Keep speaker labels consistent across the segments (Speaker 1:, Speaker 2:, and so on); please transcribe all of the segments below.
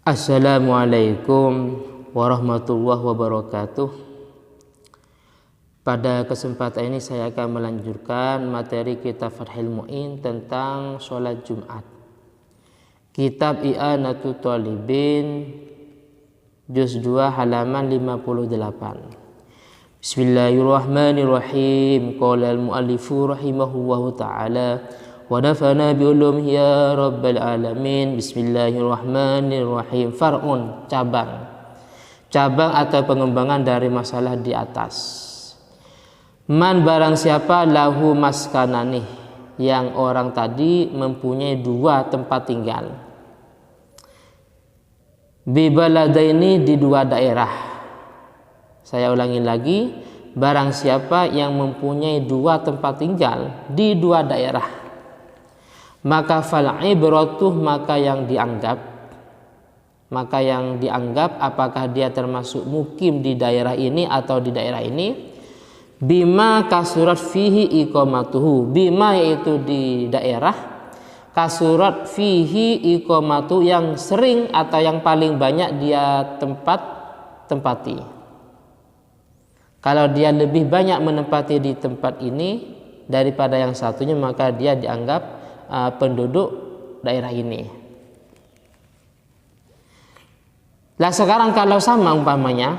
Speaker 1: Assalamualaikum warahmatullahi wabarakatuh. Pada kesempatan ini saya akan melanjutkan materi kitab Fathul Mu'in tentang sholat Jumat. Kitab I'anatul Talibin juz 2 halaman 58. Bismillahirrahmanirrahim. Qala al-muallifu rahimahullahu ta'ala wa nafa'ana bi ulumihi ya rabbal alamin. Bismillahirrahmanirrahim. Far'un, cabang atau pengembangan dari masalah di atas. Man, barang siapa lahu maskanani, yang orang tadi mempunyai dua tempat tinggal. Bi baladaini, di dua daerah. Saya ulangi lagi, barang siapa yang mempunyai dua tempat tinggal di dua daerah, maka fal ibratuh, maka yang dianggap apakah dia termasuk mukim di daerah ini atau di daerah ini, bima kasurat fihi iqamatuhu, bima yaitu di daerah, kasurat fihi iqamatu yang sering atau yang paling banyak dia tempati. Kalau dia lebih banyak menempati di tempat ini daripada yang satunya, maka dia dianggap penduduk daerah ini. Lah sekarang kalau sama umpamanya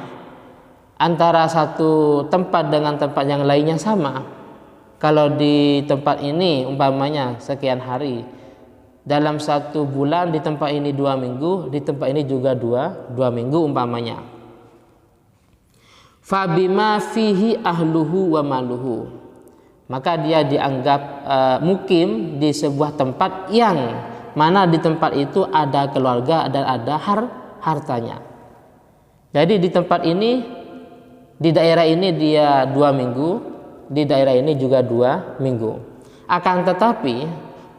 Speaker 1: antara satu tempat dengan tempat yang lainnya sama. Kalau di tempat ini umpamanya sekian hari, dalam satu bulan di tempat ini 2 minggu, di tempat ini juga dua minggu umpamanya. Fabima fihi ahluhu wa maluhu, maka dia dianggap mukim di sebuah tempat yang mana di tempat itu ada keluarga dan ada hartanya. Jadi di tempat ini, di daerah ini dia 2 minggu, di daerah ini juga 2 minggu. Akan tetapi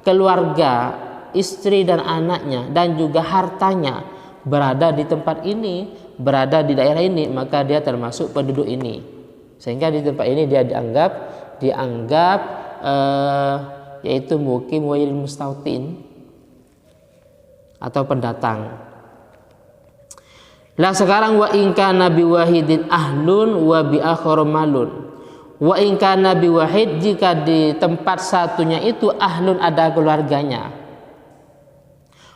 Speaker 1: keluarga, istri dan anaknya dan juga hartanya berada di tempat ini, berada di daerah ini, maka dia termasuk penduduk ini. Sehingga di tempat ini dia dianggap yaitu mukim wail mustautin atau pendatang. Lah sekarang wa in kana bi wahidin ahlun wa bi akhar malun. Wa in kana bi wahid, jika di tempat satunya itu ahlun ada keluarganya.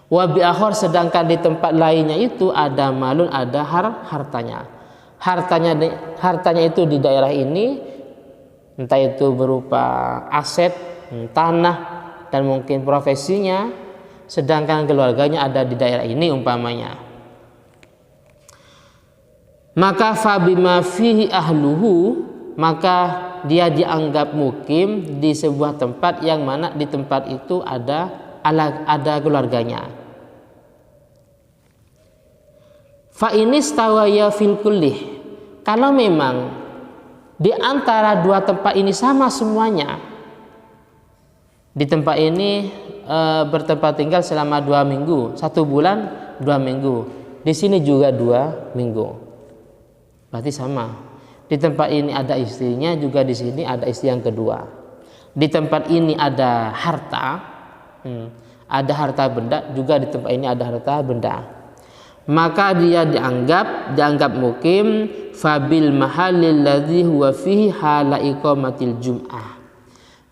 Speaker 1: Wa bi akhar, sedangkan di tempat lainnya itu ada malun, ada hartanya. Hartanya itu di daerah ini, entah itu berupa aset, tanah, dan mungkin profesinya, sedangkan keluarganya ada di daerah ini umpamanya. Maka fabima fihi ahluhu, maka dia dianggap mukim di sebuah tempat yang mana di tempat itu ada keluarganya. Fa inistawaya fil kullih, kalau memang di antara dua tempat ini sama semuanya, di tempat ini bertempat tinggal selama 2 minggu, 1 bulan 2 minggu, di sini juga 2 minggu, berarti sama. Di tempat ini ada istrinya, juga di sini ada istri yang kedua. Di tempat ini ada harta benda, juga di tempat ini ada harta benda. Maka dia dianggap mukim fabil mahalil ladzi huwa fihi hala iqamatil jum'ah.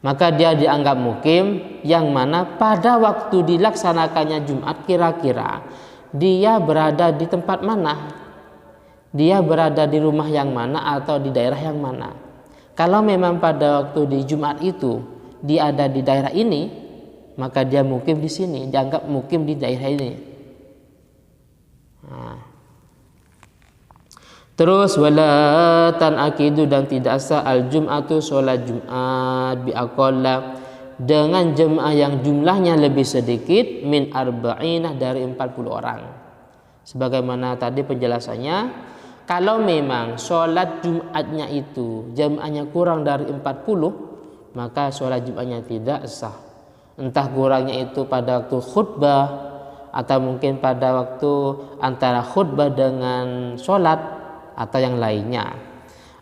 Speaker 1: Maka dia dianggap mukim yang mana pada waktu dilaksanakannya Jumat, kira-kira dia berada di tempat mana, dia berada di rumah yang mana atau di daerah yang mana. Kalau memang pada waktu di Jumat itu dia ada di daerah ini, maka dia mukim di sini, dianggap mukim di daerah ini. Terus wala tan akidu, dan tidak sah al jum'atu, sholat Jumat bi aqalla, dengan jemaah yang jumlahnya lebih sedikit min arba'inah, dari 40 orang. Sebagaimana tadi penjelasannya, kalau memang sholat Jumatnya itu jemaahnya kurang dari 40, maka sholat Jumatnya tidak sah. Entah kurangnya itu pada waktu khutbah, atau mungkin pada waktu antara khutbah dengan sholat, atau yang lainnya.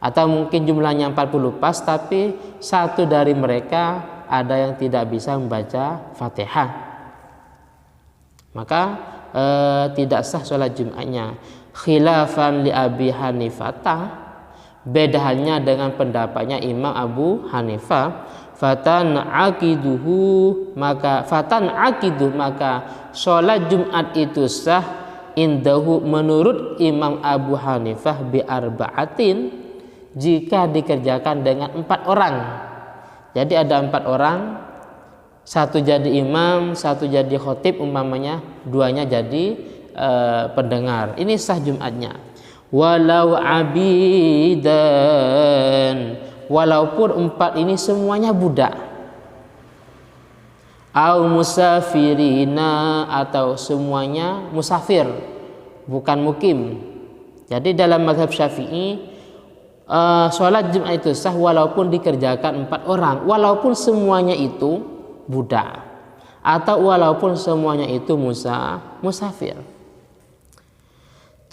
Speaker 1: Atau mungkin jumlahnya 40 pas, tapi satu dari mereka ada yang tidak bisa membaca Fatihah. Maka tidak sah sholat Jumatnya. Khilafan li Abi Hanifah, beda halnya dengan pendapatnya Imam Abu Hanifah. Fatan akiduh maka sholat Jumat itu sah indahu menurut Imam Abu Hanifah bi arba'atin, jika dikerjakan dengan 4 orang. Jadi ada 4 orang, satu jadi imam, satu jadi khotib umpamanya, 2-nya jadi pendengar. Ini sah Jumatnya. Walau abidan, walaupun 4 ini semuanya budak. Au musafirina, atau semuanya musafir, bukan mukim. Jadi dalam mazhab Syafi'i sholat Jumat itu sah walaupun dikerjakan 4 orang, walaupun semuanya itu budak, atau walaupun semuanya itu musafir.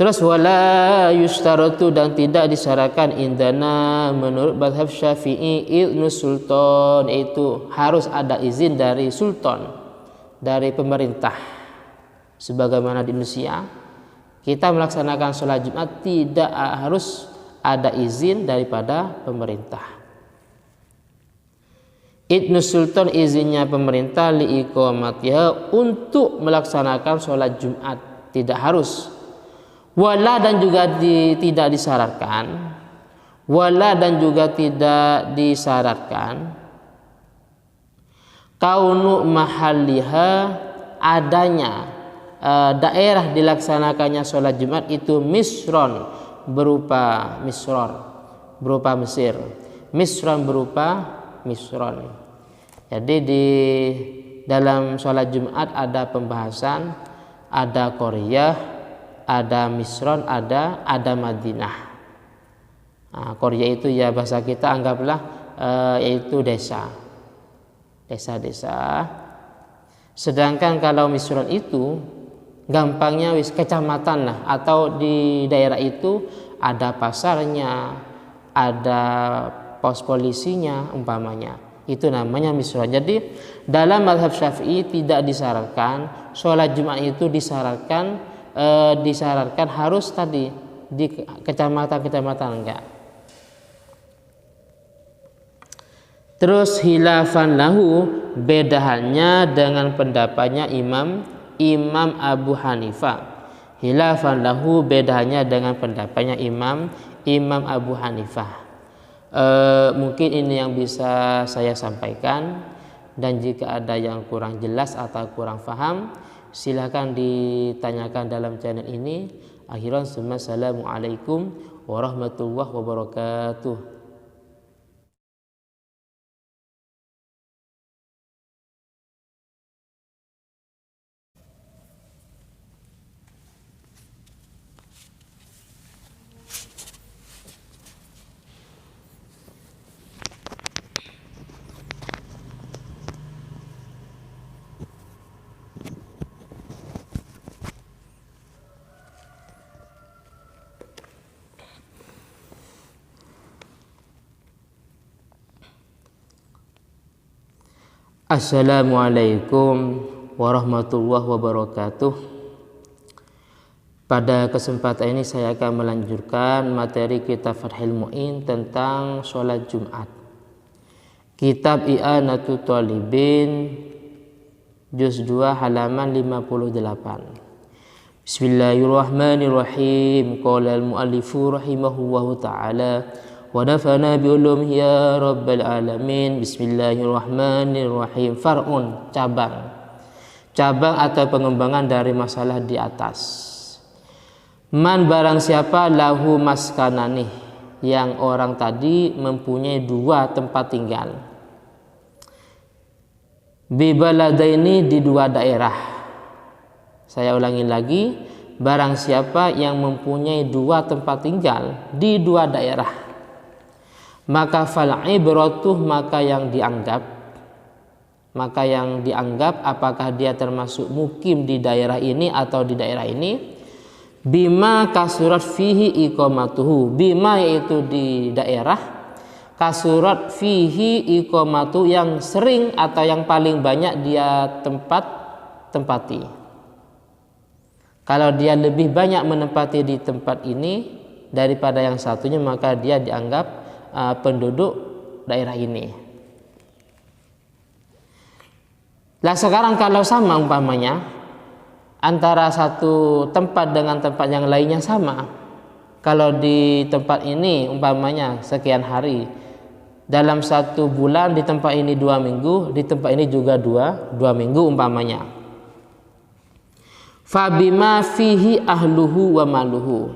Speaker 1: Terus wala yustaratu, dan tidak disyaratkan indana menurut mazhab Syafi'i idnu sultan, itu harus ada izin dari sultan, dari pemerintah. Sebagaimana di Indonesia kita melaksanakan sholat Jumat tidak harus ada izin daripada pemerintah. Idnu sultan, izinnya pemerintah, liiqamatiha, untuk melaksanakan sholat Jumat, tidak harus. Wala, dan juga tidak disyaratkan. Wala, dan juga tidak disyaratkan kaunu mahalliha, adanya daerah dilaksanakannya sholat Jumat itu misron, berupa misror, berupa Mesir. Misron berupa misron. Jadi di dalam sholat Jumat ada pembahasan, ada Korea, ada Misron, ada Madinah. Nah, Korea itu ya bahasa kita anggaplah yaitu desa-desa. Sedangkan kalau Misron itu gampangnya kecamatan lah, atau di daerah itu ada pasarnya, ada pos polisinya umpamanya. Itu namanya misron. Jadi dalam mazhab Syafi'i tidak disyaratkan sholat Jumat itu disyaratkan harus tadi di kecamatan enggak. Terus khilafan lahu, beda halnya dengan pendapatnya Imam Abu Hanifah. Khilafan lahu, beda halnya dengan pendapatnya Imam Abu Hanifah. Mungkin ini yang bisa saya sampaikan, dan jika ada yang kurang jelas atau kurang paham, silakan ditanyakan dalam channel ini. Akhiran, assalamualaikum warahmatullahi wabarakatuh. Assalamualaikum warahmatullahi wabarakatuh. Pada kesempatan ini saya akan melanjutkan materi kitab Fathul Mu'in tentang sholat Jumat. Kitab I'anatul Talibin juz 2 halaman 58. Bismillahirrahmanirrahim. Qala al-muallifu rahimahullahu ta'ala wa nafana bi ulum ya rabbal alamin. Bismillahirrahmanirrahim. Far'un, cabang atau pengembangan dari masalah di atas. Man, barang siapa, lahu maskanani, yang orang tadi mempunyai 2 tempat tinggal. Bi baladaini, di 2 daerah. Saya ulangi lagi, barang siapa yang mempunyai 2 tempat tinggal di 2 daerah, maka fal'ibratuh, maka yang dianggap apakah dia termasuk mukim di daerah ini atau di daerah ini, bima kasurat fihi iqamatuhu, bima yaitu di daerah, kasurat fihi iqamatu, yang sering atau yang paling banyak dia tempati. Kalau dia lebih banyak menempati di tempat ini daripada yang satunya, maka dia dianggap penduduk daerah ini. Nah sekarang kalau sama umpamanya antara satu tempat dengan tempat yang lainnya sama. Kalau di tempat ini umpamanya sekian hari, dalam satu bulan di tempat ini 2 minggu, di tempat ini juga dua minggu umpamanya. Fabima fihi ahluhu wa maluhu,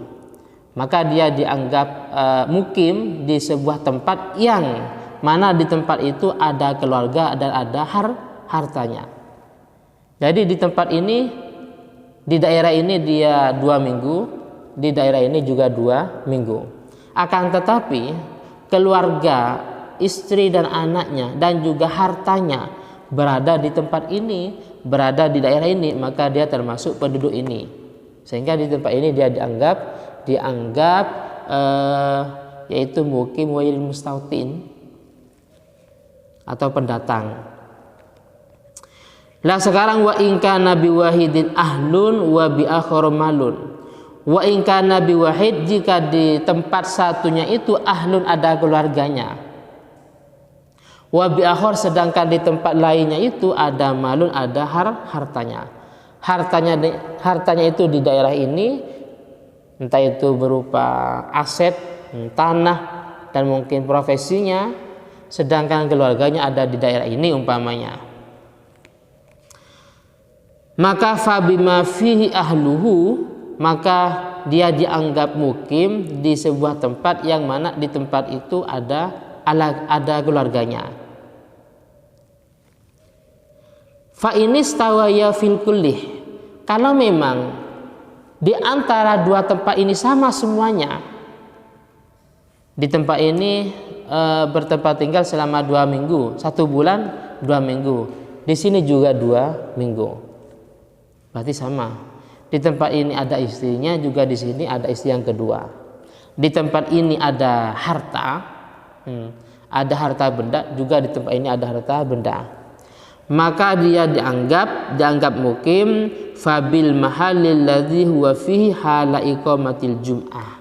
Speaker 1: maka dia dianggap mukim di sebuah tempat yang mana di tempat itu ada keluarga dan ada hartanya. Jadi di tempat ini, di daerah ini dia 2 minggu, di daerah ini juga 2 minggu. Akan tetapi keluarga, istri dan anaknya dan juga hartanya berada di tempat ini, berada di daerah ini, maka dia termasuk penduduk ini. Sehingga di tempat ini dia dianggap yaitu mukim wa'il mustautin atau pendatang. Lah sekarang wa in kana bi wahidin ahlun wa bi akhar malun. Wa in kana bi wahid, jika di tempat satunya itu ahlun ada keluarganya. Wa bi akhar, sedangkan di tempat lainnya itu ada malun, ada hartanya. Hartanya itu di daerah ini entah itu berupa aset, tanah dan mungkin profesinya, sedangkan keluarganya ada di daerah ini umpamanya. Maka fabima fihi ahluhu, maka dia dianggap mukim di sebuah tempat yang mana di tempat itu ada keluarganya. Fa inis tawaya fil kullih, kalau memang di antara dua tempat ini sama semuanya, di tempat ini bertempat tinggal selama 2 minggu, 1 bulan 2 minggu, di sini juga 2 minggu, berarti sama. Di tempat ini ada istrinya, juga di sini ada istri yang kedua. Di tempat ini ada harta benda, juga di tempat ini ada harta benda. Maka dia dianggap mukim fabil mahalil ladzi huwa fihi hala iqamatil jum'ah.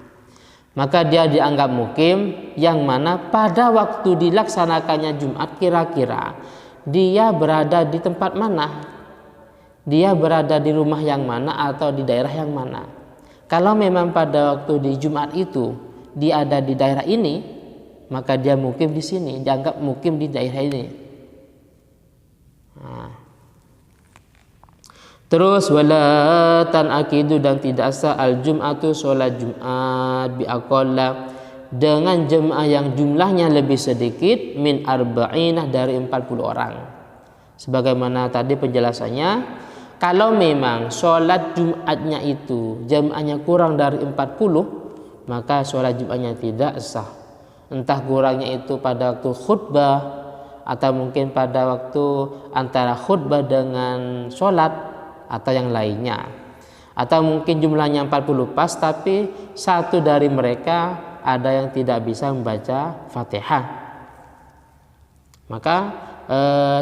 Speaker 1: Maka dia dianggap mukim yang mana pada waktu dilaksanakannya Jumat kira-kira dia berada di tempat mana? Dia berada di rumah yang mana atau di daerah yang mana? Kalau memang pada waktu di Jumat itu dia ada di daerah ini, maka dia mukim di sini, dianggap mukim di daerah ini. Terus wala tan akidu, dan tidak sah al jum'atu sholat Jumat bi aqalla, dengan jemaah yang jumlahnya lebih sedikit min arba'inah, dari 40 orang. Sebagaimana tadi penjelasannya, kalau memang sholat Jumatnya itu jemaahnya kurang dari 40, maka sholat Jumatnya tidak sah. Entah kurangnya itu pada waktu khutbah, atau mungkin pada waktu antara khutbah dengan sholat, atau yang lainnya. Atau mungkin jumlahnya 40 pas, tapi satu dari mereka ada yang tidak bisa membaca Fatihah, maka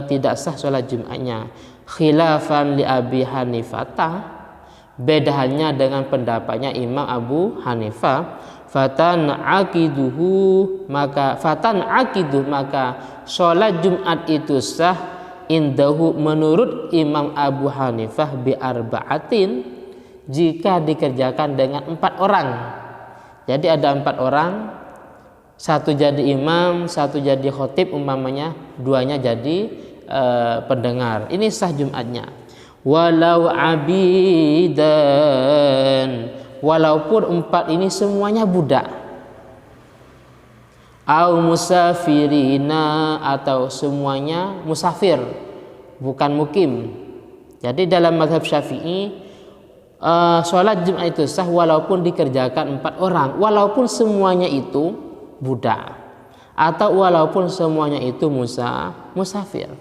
Speaker 1: tidak sah sholat Jumatnya. Khilafan li Abi Hanifah, beda halnya dengan pendapatnya Imam Abu Hanifah. Fatan akiduh, maka sholat Jumat itu sah indahu, menurut Imam Abu Hanifah, bi arba'atin, jika dikerjakan dengan 4 orang. Jadi ada 4 orang, satu jadi imam, satu jadi khotib umpamanya, 2-nya jadi pendengar. Ini sah Jumatnya. Walau abidan, walaupun 4 ini semuanya budak. Au musafirina, atau semuanya musafir, bukan mukim. Jadi dalam mazhab Syafi'i, sholat Jumat itu sah walaupun dikerjakan 4 orang, walaupun semuanya itu budak, atau walaupun semuanya itu musafir.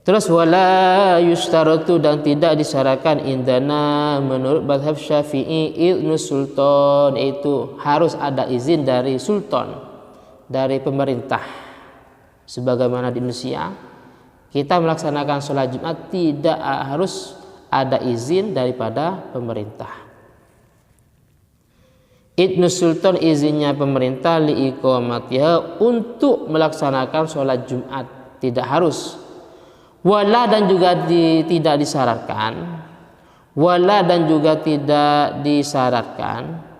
Speaker 1: Terus wala yustaratu, dan tidak disyaratkan indana menurut mazhab Syafi'i idnu sultan, itu harus ada izin dari sultan, dari pemerintah. Sebagaimana di Indonesia kita melaksanakan sholat Jumat tidak harus ada izin daripada pemerintah. Idnu Sultan izinnya pemerintah liiqamatiha untuk melaksanakan sholat Jumat, tidak harus. Wala dan juga tidak disyaratkan. Wala dan juga tidak disyaratkan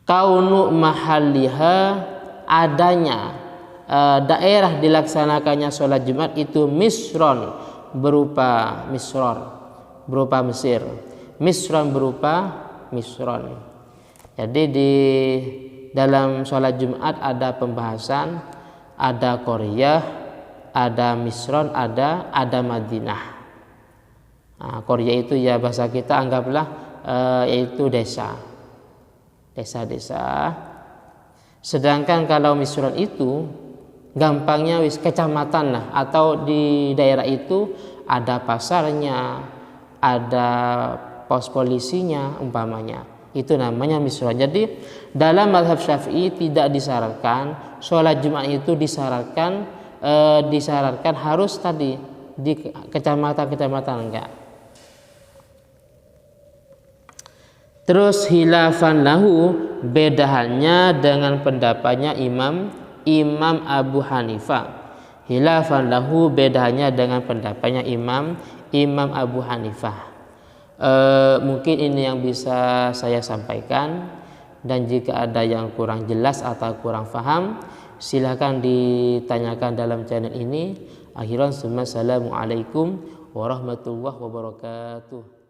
Speaker 1: kaunu mahalliha adanya daerah dilaksanakannya sholat Jumat itu misron berupa misron berupa Mesir, misron berupa misron. Jadi di dalam sholat Jumat ada pembahasan, ada Korea, ada misron, ada Madinah. Nah, Korea itu ya bahasa kita anggaplah yaitu desa-desa. Sedangkan kalau misron itu gampangnya kecamatan lah, atau di daerah itu ada pasarnya, ada pos polisinya umpamanya, itu namanya misron. Jadi dalam mazhab Syafi'i tidak disyaratkan sholat Jumat itu disyaratkan harus tadi di kecamatan enggak. Terus khilafan lahu, beda halnya dengan pendapatnya Imam Abu Hanifah. Khilafan lahu, beda halnya dengan pendapatnya Imam Abu Hanifah. Mungkin ini yang bisa saya sampaikan, dan jika ada yang kurang jelas atau kurang paham, silakan ditanyakan dalam channel ini. Akhiran, assalamualaikum warahmatullahi wabarakatuh.